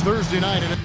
Thursday night.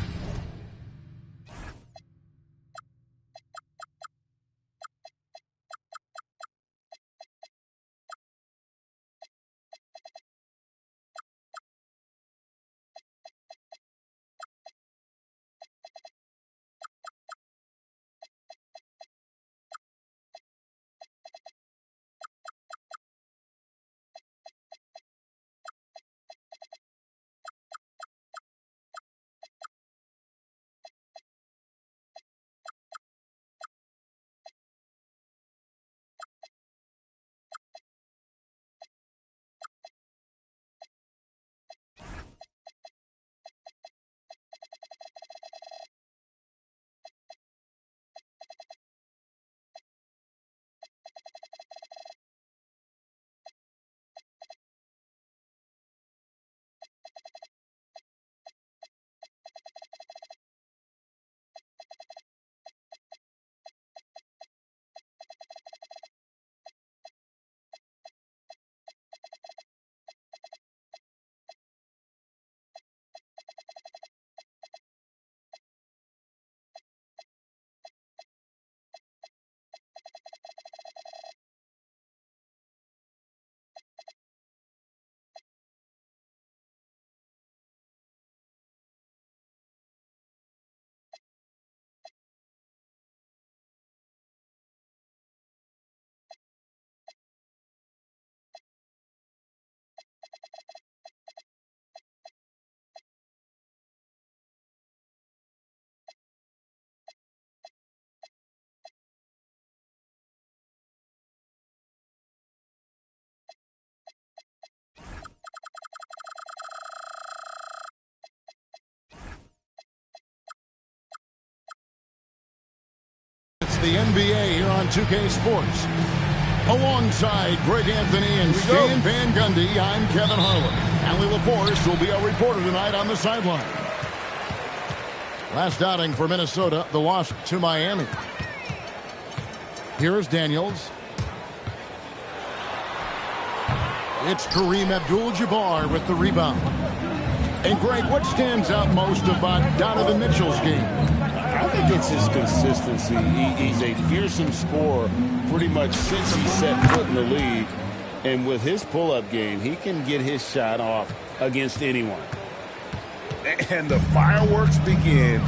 The NBA here on 2K Sports. Alongside Greg Anthony and Stan Van Gundy, I'm Kevin Harlan. Allie LaForce will be our reporter tonight on the sideline. Last outing for Minnesota, the loss to Miami. Here's Daniels. It's Kareem Abdul-Jabbar with the rebound. And Greg, what stands out most about Donovan Mitchell's game? I think it's his consistency. He's a fearsome scorer pretty much since he set foot in the league. And with his pull-up game, he can get his shot off against anyone. And the fireworks begin.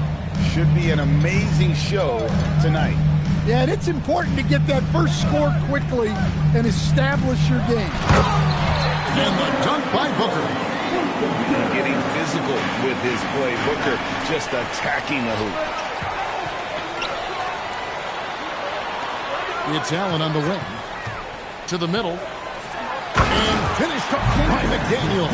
Should be an amazing show tonight. Yeah, and it's important to get that first score quickly and establish your game. And the dunk by Booker. Getting physical with his play. Booker just attacking the hoop. It's Allen on the wing. To the middle. And finished up by McDaniel.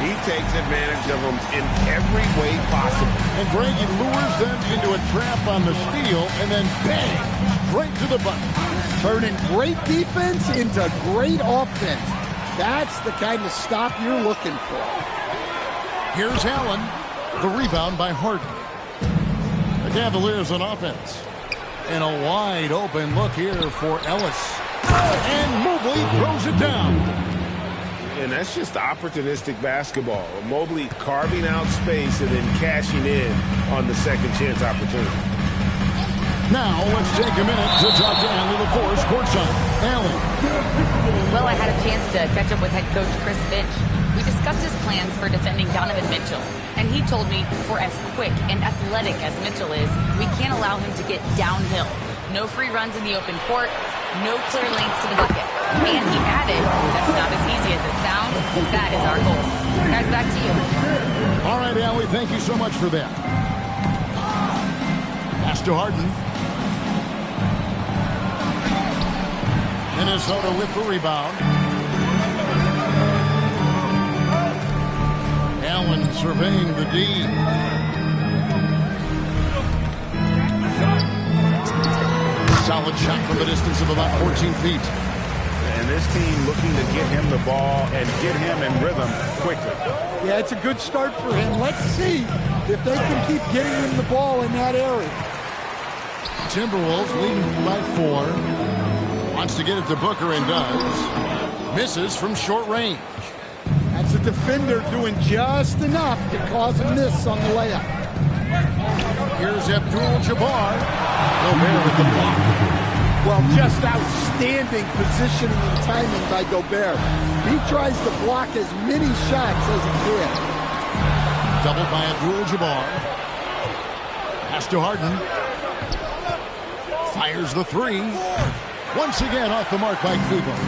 He takes advantage of them in every way possible. And Greg, he lures them into a trap on the steal, and then bang, straight to the bucket. Turning great defense into great offense. That's the kind of stop you're looking for. Here's Allen. The rebound by Harden. The Cavaliers on offense. And a wide open look here for Ellis. And Mobley throws it down. And that's just opportunistic basketball. Mobley carving out space and then cashing in on the second chance opportunity. Now let's take a minute to talk to Allie LaForce courtside. Allie. Well, I had a chance to catch up with head coach Chris Finch. We discussed his plans for defending Donovan Mitchell, and he told me for as quick and athletic as Mitchell is, we can't allow him to get downhill. No free runs in the open court, no clear lanes to the bucket. And he added, that's not as easy as it sounds. That is our goal. Guys, back to you. All right, Allie, thank you so much for that. Pass to Harden. Minnesota with the rebound. Allen surveying the D. Solid shot from a distance of about 14 feet. And this team looking to get him the ball and get him in rhythm quickly. Yeah, it's a good start for him. Let's see if they can keep getting him the ball in that area. Timberwolves leading by 4. Wants to get it to Booker and does. Misses from short range. That's a defender doing just enough to cause a miss on the layup. Here's Abdul-Jabbar. Gobert with the block. Well, just outstanding positioning and timing by Gobert. He tries to block as many shots as he can. Doubled by Abdul-Jabbar. Pass to Harden. Fires the three. Once again off the mark by Cleveland.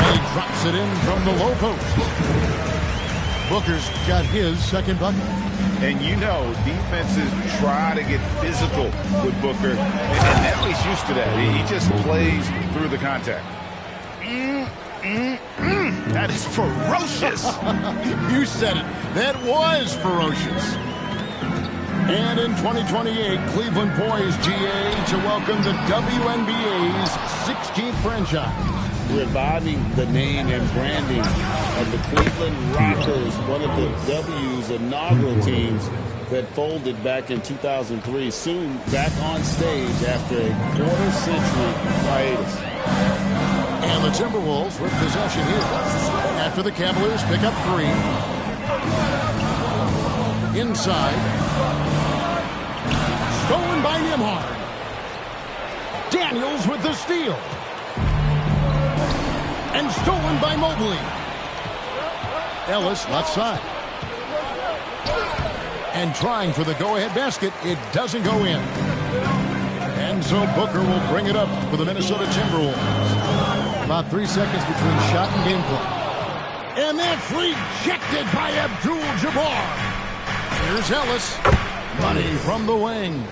And he drops it in from the low post. Booker's got his second bucket. And you know, defenses try to get physical with Booker. And now he's used to that. He just plays through the contact. That is ferocious. You said it. That was ferocious. And in 2028, Cleveland poised, GA, to welcome the WNBA's 16th franchise. Reviving the name and branding of the Cleveland Rockers, one of the W's inaugural teams that folded back in 2003, soon back on stage after a quarter-century hiatus. And the Timberwolves with possession here after the Cavaliers pick up three. Inside. Stolen by Nembhard. Daniels with the steal. And stolen by Mobley. Ellis left side. And trying for the go-ahead basket. It doesn't go in. And so Booker will bring it up for the Minnesota Timberwolves. About 3 seconds between shot and game clock. And that's rejected by Abdul-Jabbar. Here's Ellis. Money from the wing.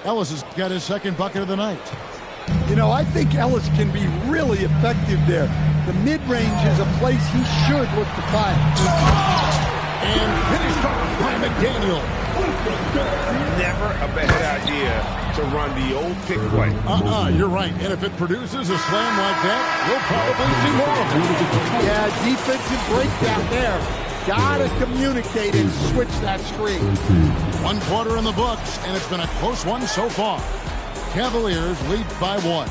Ellis has got his second bucket of the night. You know, I think Ellis can be really effective there. The mid-range is a place he should look to find. And finished off by McDaniel. Never a bad idea to run the old pick play. You're right. And if it produces a slam like that, we'll probably see more of it. Yeah, defensive breakdown there. Gotta communicate and switch that screen. 1 quarter in the books, and it's been a close one so far. Cavaliers lead by 1.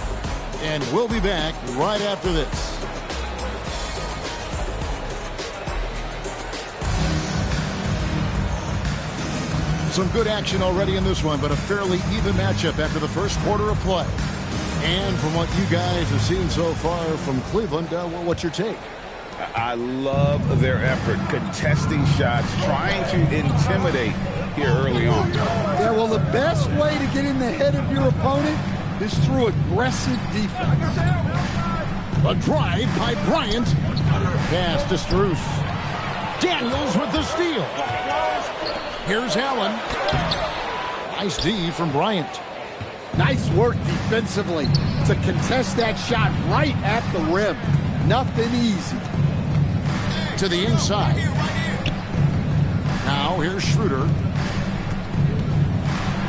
And we'll be back right after this. Some good action already in this one, but a fairly even matchup after the first quarter of play. And from what you guys have seen so far from Cleveland, what's your take? I love their effort, contesting shots, trying to intimidate here early on. Yeah, well, the best way to get in the head of your opponent is through aggressive defense. A drive by Bryant. Pass to Strus. Daniels with the steal. Here's Allen. Nice D from Bryant. Nice work defensively to contest that shot right at the rim. Nothing easy. To the inside. Now here's Schroeder.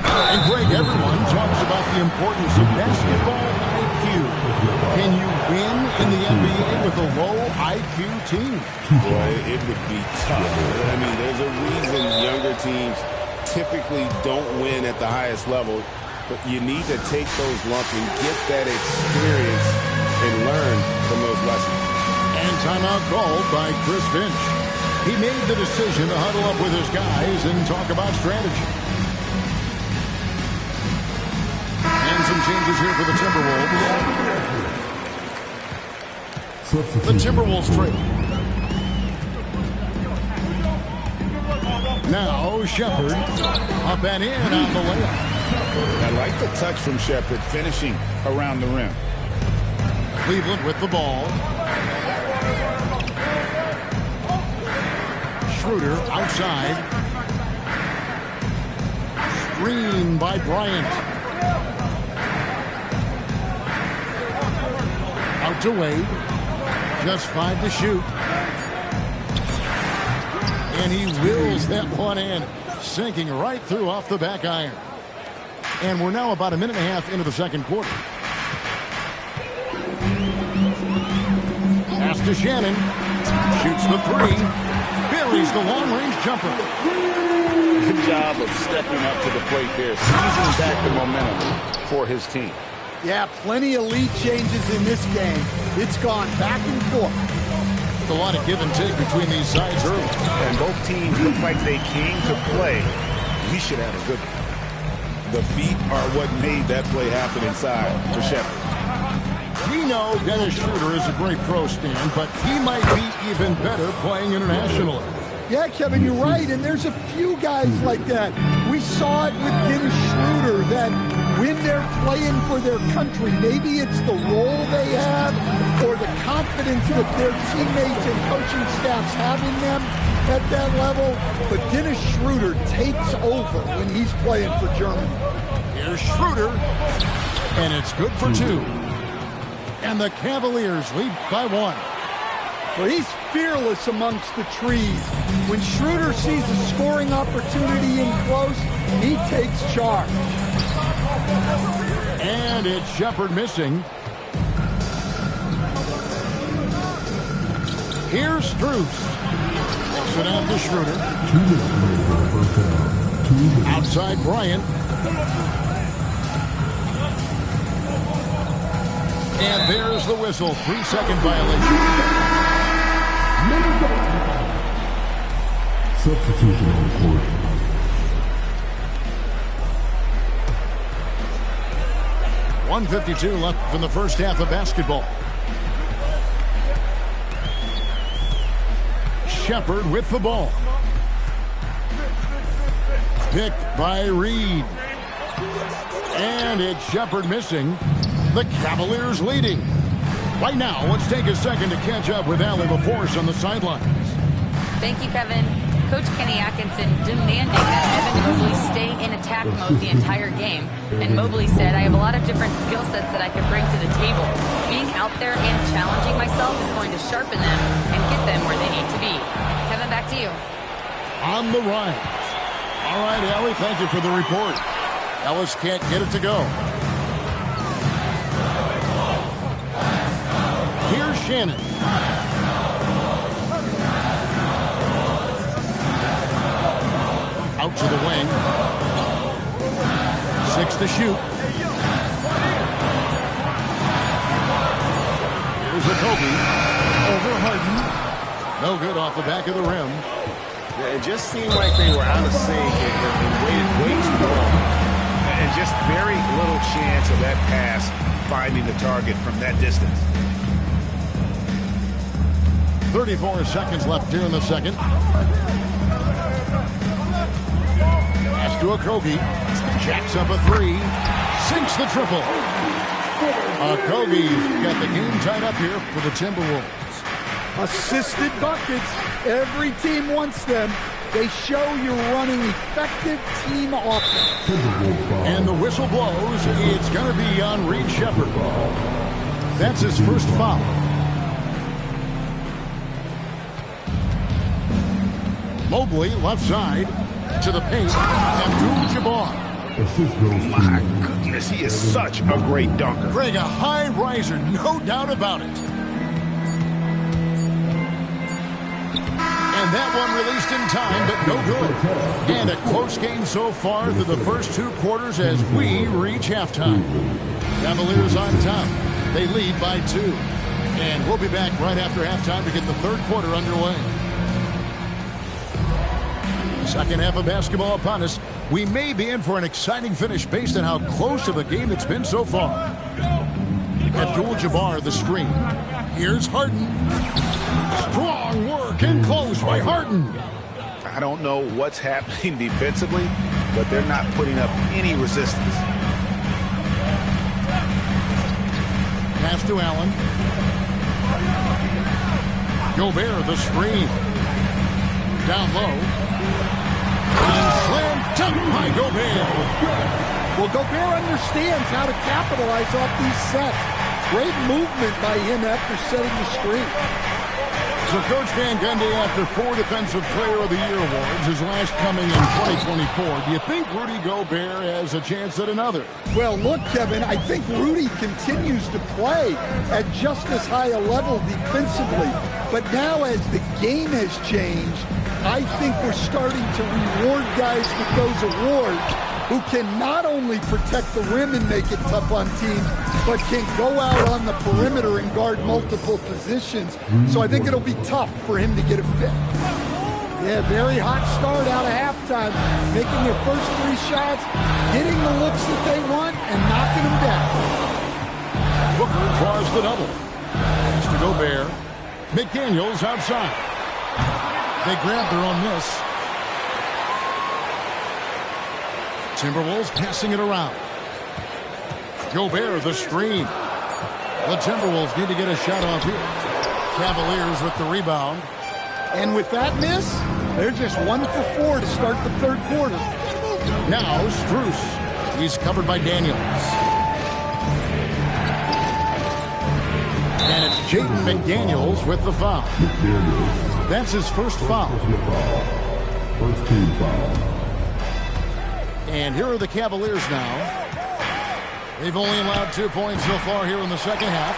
And Greg, everyone talks about the importance of basketball IQ. Can you win in the NBA with a low IQ team? Boy, it would be tough. I mean, there's a reason younger teams typically don't win at the highest level, but you need to take those lumps and get that experience and learn from those lessons. And timeout called by Chris Finch. He made the decision to huddle up with his guys and talk about strategy. And some changes here for the Timberwolves. The Timberwolves trade. Now Shepherd up and in on the layup. I like the touch from Shepherd finishing around the rim. Cleveland with the ball. Schroeder outside. Screen by Bryant. Out to Wade. Just 5 to shoot. And he wills that one in. Sinking right through off the back iron. And we're now about a minute and a half into the second quarter. Pass to Shannon. Shoots the three. Buries the long-range jumper. Good job of stepping up to the plate there, seizing back the momentum for his team. Yeah, plenty of lead changes in this game. It's gone back and forth. A lot of give and take between these sides early. And both teams look like they came to play. We should have a good one. The feet are what made that play happen inside for Shepard. We know Dennis Schroeder is a great pro, Stan, but he might be even better playing internationally. Yeah, Kevin, you're right, and there's a few guys like that. We saw it with Dennis Schroeder, that when they're playing for their country, maybe it's the role they have or the confidence that their teammates and coaching staffs have in them at that level, but Dennis Schroeder takes over when he's playing for Germany. Here's Schroeder, and it's good for two. And the Cavaliers lead by 1. Well, he's fearless amongst the trees. When Schroeder sees a scoring opportunity in close, he takes charge. And it's Shepard missing. Here's Strus. Takes it out to Schroeder. Outside Bryant. And there's the whistle. 3-second violation. Substitution on the court. .152 left in the first half of basketball. Shepard with the ball. Picked by Reed. And it's Shepard missing. The Cavaliers leading. Right now, let's take a second to catch up with Allie LaForce on the sidelines. Thank you, Kevin. Coach Kenny Atkinson demanding that Evan Mobley stay in attack mode the entire game. And Mobley said, I have a lot of different skill sets that I can bring to the table. Being out there and challenging myself is going to sharpen them and get them where they need to be. Kevin, back to you. On the rise. All right, Allie, thank you for the report. Ellis can't get it to go. Here's Shannon. Out to the wing. 6 to shoot. Here's a Kobe. Over Harden. No good off the back of the rim. Yeah, it just seemed like they were out of sync and waited way too long. And just very little chance of that pass finding the target from that distance. 34 seconds left here in the second. Pass to Okogie. Jacks up a 3. Sinks the triple. Okogie's got the game tied up here for the Timberwolves. Assisted buckets. Every team wants them. They show you're running effective team offense. And the whistle blows. It's going to be on Reed Shepard. That's his first foul. Mobley, left side, to the paint. Abdul-Jabbar. My goodness, he is such a great dunker. Greg, a high riser, no doubt about it. And that one released in time, but no good. And a close game so far through the first 2 quarters as we reach halftime. Cavaliers on top. They lead by 2. And we'll be back right after halftime to get the third quarter underway. Second half of basketball upon us. We may be in for an exciting finish based on how close to the game it's been so far. Abdul-Jabbar, the screen. Here's Harden. Strong work and close by Harden. I don't know what's happening defensively, but they're not putting up any resistance. Pass to Allen. Gobert, the screen. Down low. And slam dunk by Gobert. Well, Gobert understands how to capitalize off these sets. Great movement by him after setting the screen. So Coach Van Gundy, after 4 Defensive Player of the Year awards, his last coming in 2024, do you think Rudy Gobert has a chance at another? Well, look, Kevin, I think Rudy continues to play at just as high a level defensively. But now as the game has changed, I think we're starting to reward guys with those awards who can not only protect the rim and make it tough on teams, but can go out on the perimeter and guard multiple positions. So I think it'll be tough for him to get a fit. Yeah, very hot start out of halftime, making their first 3 shots, getting the looks that they want, and knocking them down. Booker draws the double. It's to Gobert. McDaniels outside. They grab their own miss. Timberwolves passing it around. Gobert, the screen. The Timberwolves need to get a shot off here. Cavaliers with the rebound. And with that miss, they're just 1 for 4 to start the third quarter. Now Strus. He's covered by Daniels. And it's Jaden McDaniels with the foul. That's his first foul. First team foul. And here are the Cavaliers now. They've only allowed 2 points so far here in the second half.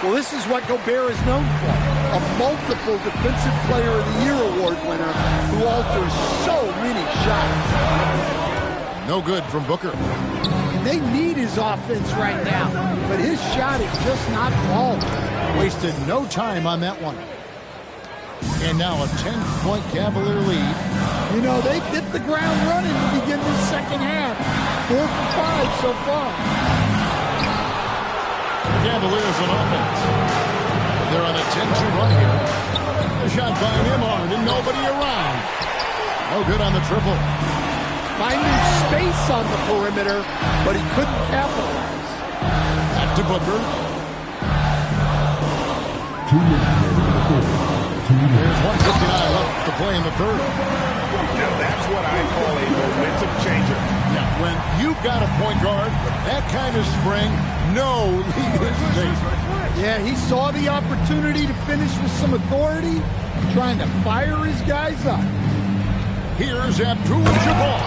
Well, this is what Gobert is known for. A multiple Defensive Player of the Year award winner who alters so many shots. No good from Booker. And they need his offense right now, but his shot is just not falling. Wasted no time on that one. And now a 10-point Cavalier lead. You know, they've hit the ground running to begin this second half. 4 for 5 so far. The Cavaliers on offense. They're on a 10-2 run here. A shot by Himard and nobody around. No good on the triple. Finding space on the perimeter, but he couldn't capitalize. Back to Booker. 2 minutes. There's 1:59 left to play in the third. Now that's what I call a momentum changer. Now, when you've got a point guard, that kind of spring, no lead hesitation. Yeah, he saw the opportunity to finish with some authority, trying to fire his guys up. Here's Abdul-Jabbar.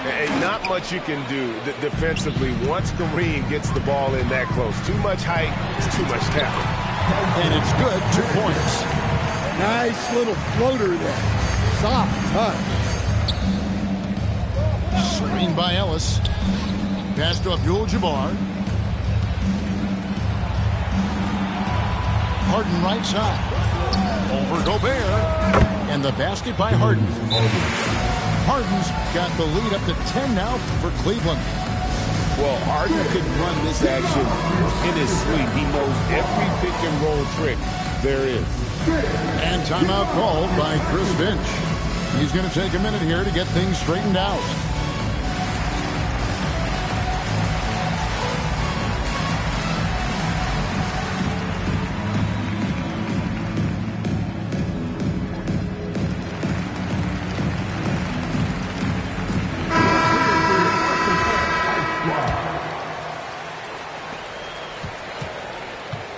Hey, not much you can do defensively once Kareem gets the ball in that close. Too much height, it's too much tackle. And it's good, 2 points. Nice little floater there. Soft touch. Screen by Ellis. Pass to Abdul-Jabbar. Harden right side. Over Gobert. And the basket by Harden. Harden's got the lead up to 10 now for Cleveland. Well, Harden could run this action in his sleep. He knows every pick and roll trick there is. And timeout called by Chris Finch. He's going to take a minute here to get things straightened out.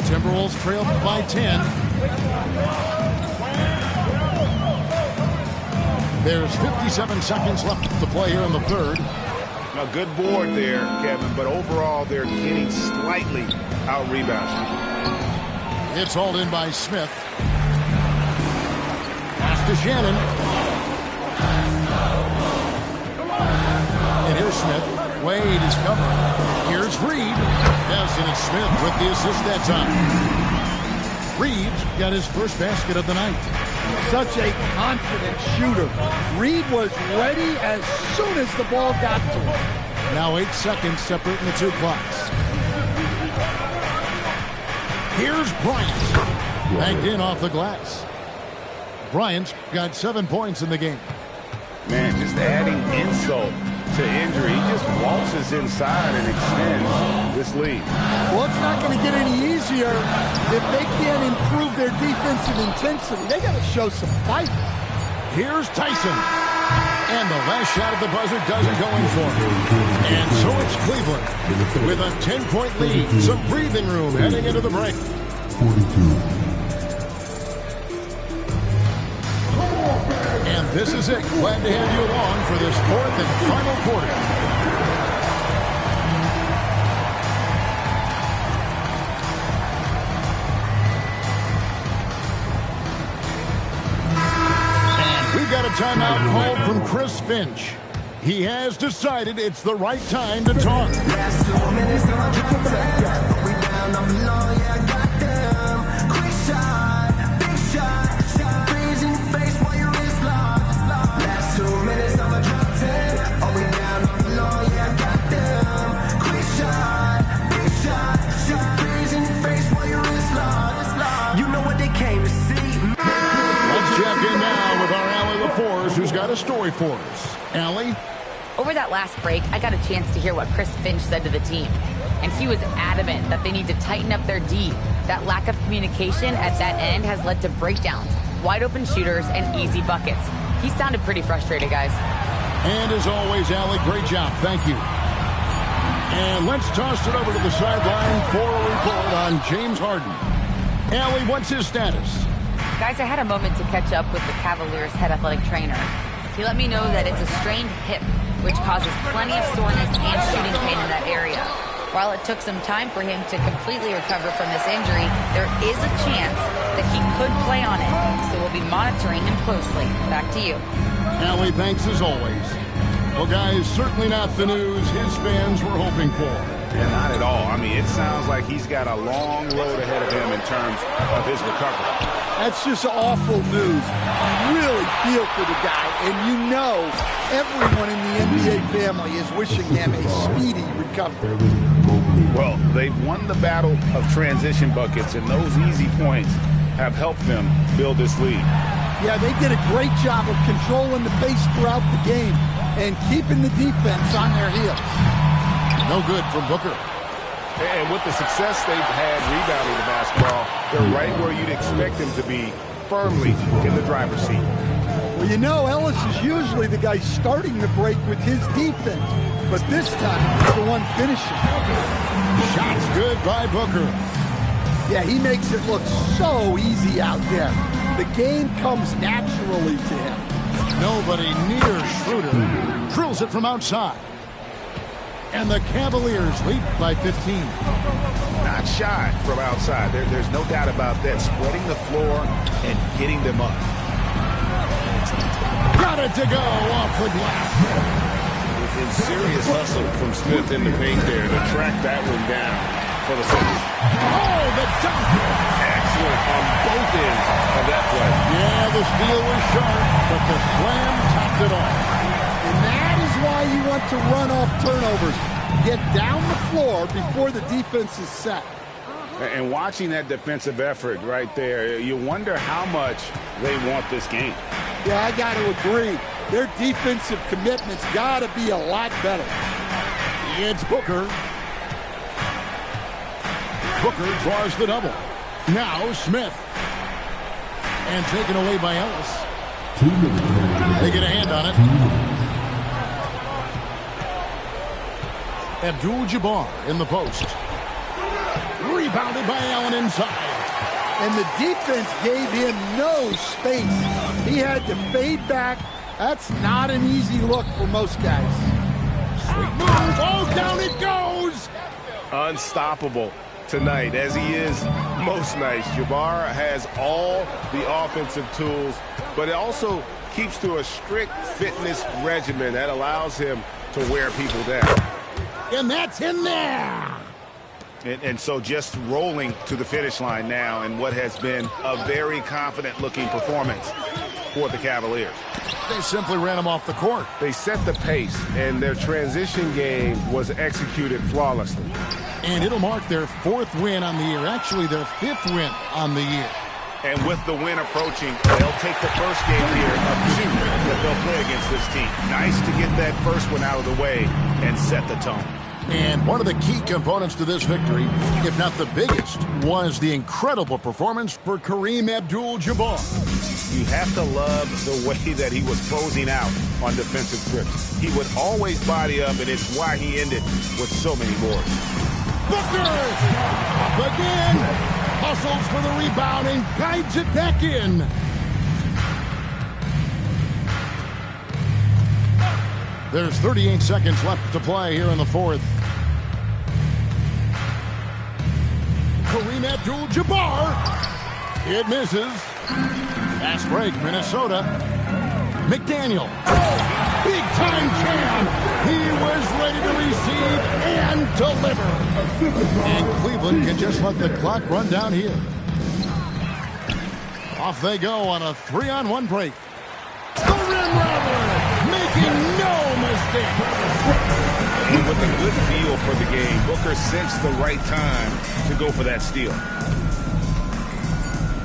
Timberwolves trail by 10. There's 57 seconds left to play here in the third. Now, good board there, Kevin, but overall they're getting slightly out-rebounded. It's hauled in by Smith. Pass to Shannon. And here's Smith. Wade is covering. Here's Reed. Yes, and it's Smith with the assist that time. Reed's got his first basket of the night. Such a confident shooter. Reed was ready as soon as the ball got to him. Now 8 seconds separating the 2 clocks. Here's Bryant. Banked in off the glass. Bryant's got 7 points in the game. Man, just adding insult to injury. He just waltzes inside and extends this lead. Well, it's not going to get any easier if they can't improve their defensive intensity. They got to show some fight. Here's Tyson. And the last shot at the buzzer doesn't go in for him. And so it's Cleveland with a 10-point lead. Some breathing room heading into the break. 42. And this is it. Glad to have you along for this fourth and final quarter. And we've got a timeout called from Chris Finch. He has decided it's the right time to talk. Last 2 minutes on my drop top. We down on the low, yeah, I got them. Quick shot, big shot, freezing face while your wrist locked. Last 2 minutes on my drop top. Oh, we down on the low, yeah, I got them. Quick shot, big shot, freezing face while your wrist locked. You know what they came to see. Let's check in now with our Allie LaForce, who's got a story for us. Allie? Over that last break, I got a chance to hear what Chris Finch said to the team. And he was adamant that they need to tighten up their D. That lack of communication at that end has led to breakdowns, wide open shooters, and easy buckets. He sounded pretty frustrated, guys. And as always, Allie, great job. Thank you. And let's toss it over to the sideline for a report on James Harden. Allie, what's his status? Guys, I had a moment to catch up with the Cavaliers' head athletic trainer. He let me know that it's a strained hip, which causes plenty of soreness and shooting pain in that area. While it took some time for him to completely recover from this injury, there is a chance that he could play on it. So we'll be monitoring him closely. Back to you. Allie, thanks as always. Well, guys, certainly not the news his fans were hoping for. Yeah, not at all. I mean, it sounds like he's got a long road ahead of him in terms of his recovery. That's just awful news. You really feel for the guy, and you know everyone in the NBA family is wishing him a speedy recovery. Well, they've won the battle of transition buckets, and those easy points have helped them build this lead. Yeah, they did a great job of controlling the pace throughout the game and keeping the defense on their heels. No good from Booker. And with the success they've had rebounding the basketball, they're right where you'd expect them to be, firmly in the driver's seat. Well, you know, Ellis is usually the guy starting the break with his defense, but this time he's the one finishing. Shots good by Booker. Yeah, he makes it look so easy out there. The game comes naturally to him. Nobody near Schroeder. Drills it from outside. And the Cavaliers lead by 15. Not shy from outside. There's no doubt about that. Spreading the floor and getting them up. Got it to go off the glass. In serious hustle from Smith in the paint there to track that one down for the Suns. Oh, the dunk. Excellent on both ends of that play. Yeah, the steal was sharp, but the slam topped it off. And that is why you want to run off turnovers. Get down the floor before the defense is set. And watching that defensive effort right there, you wonder how much they want this game. Yeah, I got to agree. Their defensive commitment's got to be a lot better. It's Booker. Booker draws the double. Now Smith. And taken away by Ellis. 2 minutes. They get a hand on it. Abdul-Jabbar in the post. Rebounded by Allen inside. And the defense gave him no space. He had to fade back. That's not an easy look for most guys. Sweet move. Oh, down it goes. Unstoppable tonight, as he is most nights. Jabbar has all the offensive tools, but it also keeps to a strict fitness regimen that allows him to wear people down. And that's in there. And so just rolling to the finish line now in what has been a very confident-looking performance for the Cavaliers. They simply ran him off the court. They set the pace, and their transition game was executed flawlessly. And it'll mark their 4th win on the year. Actually, their 5th win on the year. And with the win approaching, they'll take the first game here of 2 that they'll play against this team. Nice to get that first one out of the way and set the tone. And one of the key components to this victory, if not the biggest, was the incredible performance for Kareem Abdul-Jabbar. You have to love the way that he was closing out on defensive trips. He would always body up, and it's why he ended with so many boards. Booker! Up again! Hustles for the rebound and guides it back in. There's 38 seconds left to play here in the 4th. Kareem Abdul-Jabbar. It misses. Fast break, Minnesota. McDaniel. Big time jam. ready to receive and deliver. And Cleveland can just let the clock run down here. Off they go on a 3-on-1 break. The rim robber, making no mistake. With a good feel for the game, Booker sensed the right time to go for that steal.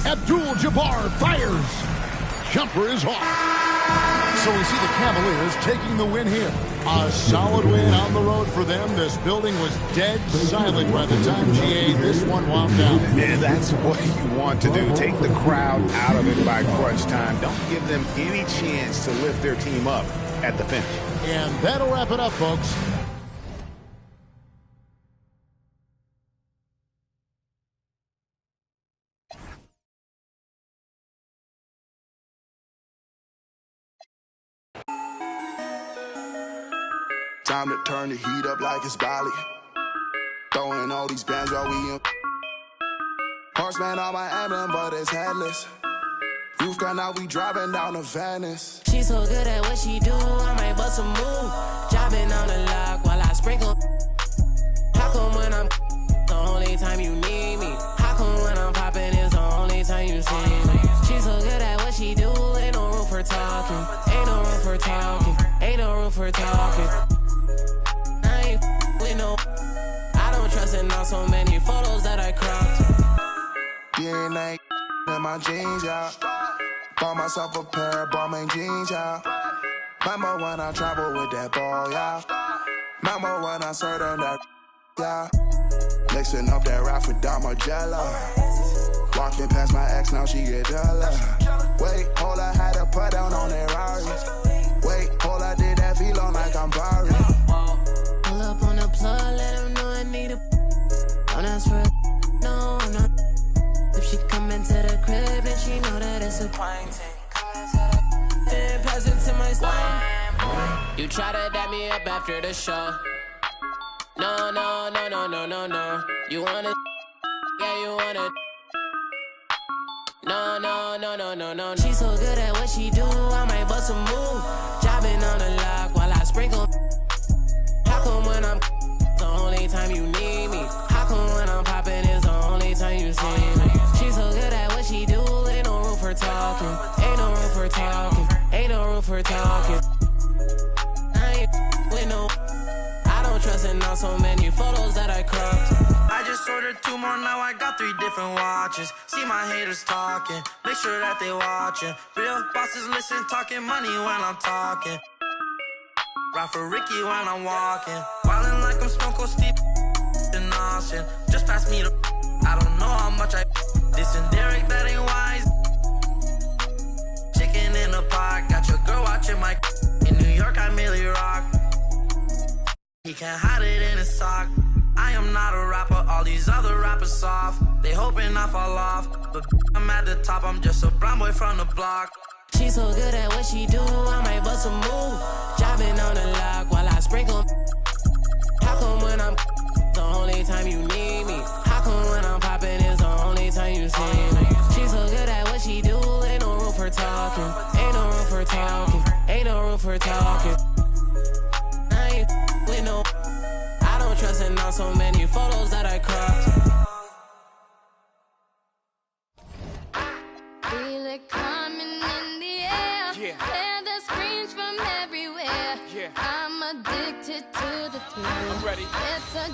Abdul-Jabbar fires. Jumper is off. So we see the Cavaliers taking the win here. A solid win on the road for them. This building was dead silent by the time GA this one wound down. And that's what you want to do. Take the crowd out of it by crunch time. Don't give them any chance to lift their team up at the finish. And that'll wrap it up, folks. Time to turn the heat up like it's Bali. Throwing all these bands while we in. Horseman on my emblem, but it's headless. You've gone out, we driving down to Venice. She's so good at what she do, I might bust a move. Driving on the lock while I sprinkle. How come when I'm the only time you need me? How come when I'm popping is the only time you see me? She's so good at what she do, ain't no room for talking. Ain't no room for talking. Ain't no room for talking. I don't trust in all so many photos that I cropped. DNA in my jeans, yeah. Bought myself a pair of Balmain jeans, yeah. Remember when I traveled with that ball, yeah. Remember when I served on that, yeah. Mixing up that rap with Dom Margiela. Walking past my ex, now she get jealous. Wait, hold I had to put down on that Rari. Wait, hold I did that V-Long like I'm Barry. Pull up on the plug, let him know I need a. Don't ask for a. No, I'm not. If she come into the crib, then she know that it's a pint. Then pass it to my slime. You try to dab me up after the show. No, no, no, no, no, no, no. You wanna. Yeah, you wanna. No, no, no, no, no, no. She's so good at what she do, I might bust a move. Driving on the lock while I sprinkle. How come when I'm the only time you need me? How come when I'm popping is the only time you see me? She's so good at what she do, ain't no room for talking. Ain't no room for talking. Ain't no room for talking. I ain't with no. I don't trust in all so many photos that I cropped. I just ordered 2 more, now I got 3 different watches. See my haters talking, make sure that they watching. Real bosses listen, talking money when I'm talking. Ride for Ricky when I'm walking. Wildin' like I'm Stone Cold Steve in Austin. Just pass me the. I don't know how much I. This and Derek, that ain't wise. Chicken in the pot, got your girl watching my. In New York, I merely rock. He can't hide it in his sock. I am not a rapper, all these other rappers soft. They hoping I fall off, but I'm at the top, I'm just a brown boy from the block. She's so good at what she do, I might bust a move. Driving on the lock while I sprinkle. How come when I'm the only time you need me? How come when I'm popping is the only time you see me? She's so good at what she do, ain't no room for talking. Ain't no room for talking. Ain't no room for talking. I ain't with no. I don't trust in all so many photos that I cropped. Feel it coming in the air. Hear the screams from everywhere. I'm addicted to the thrill. I'm ready. It's a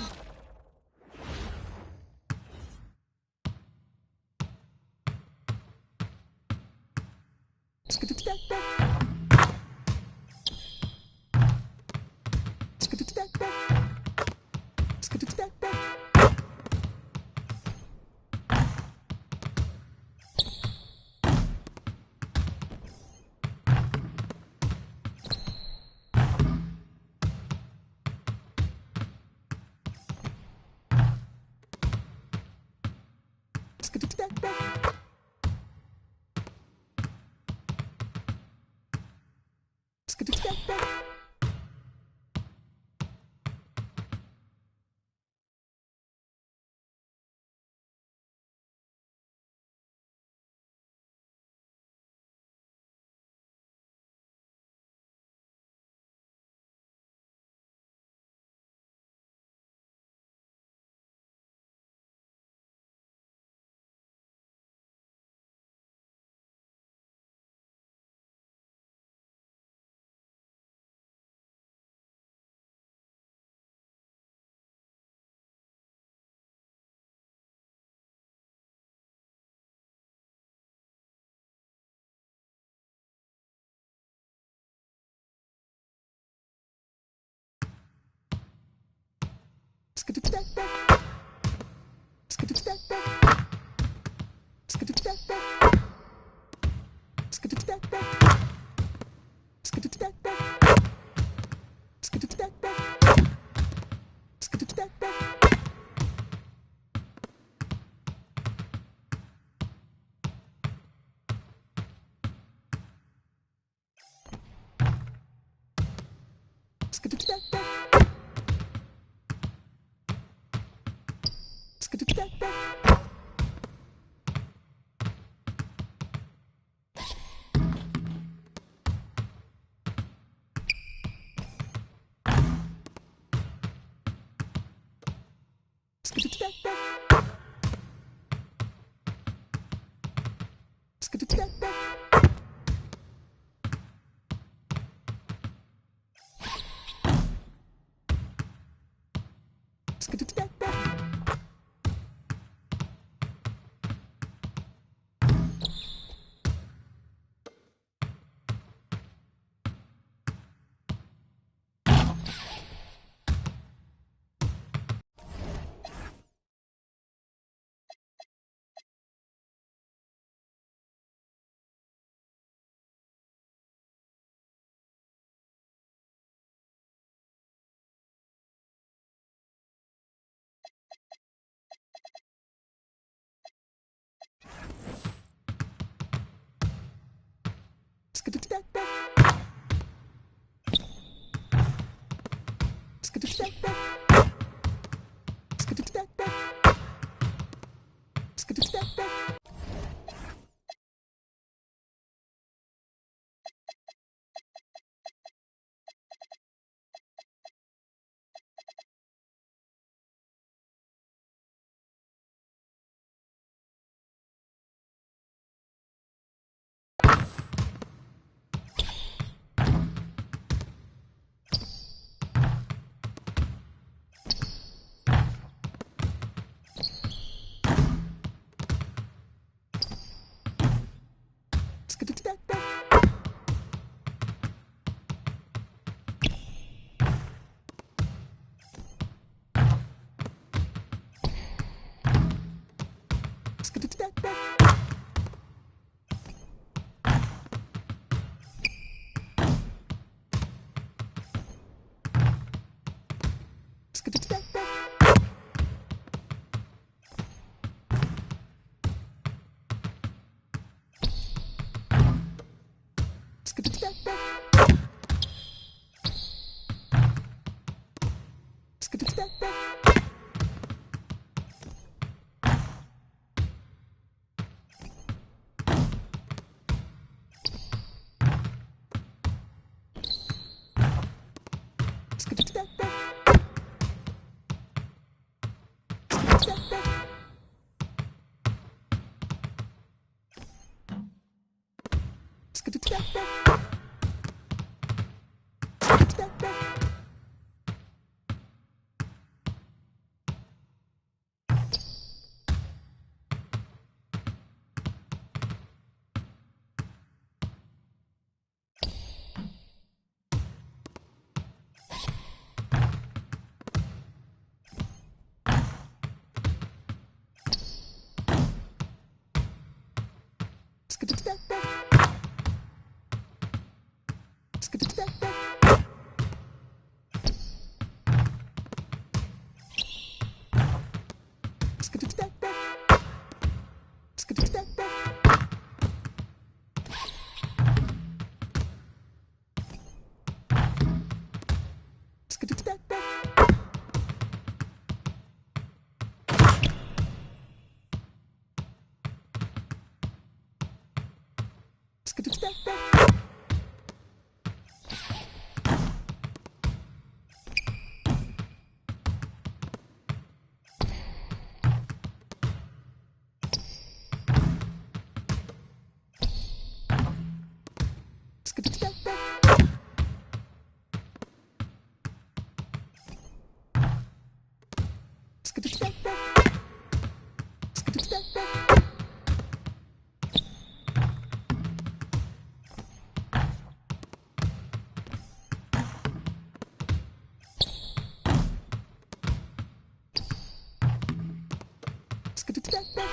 Skip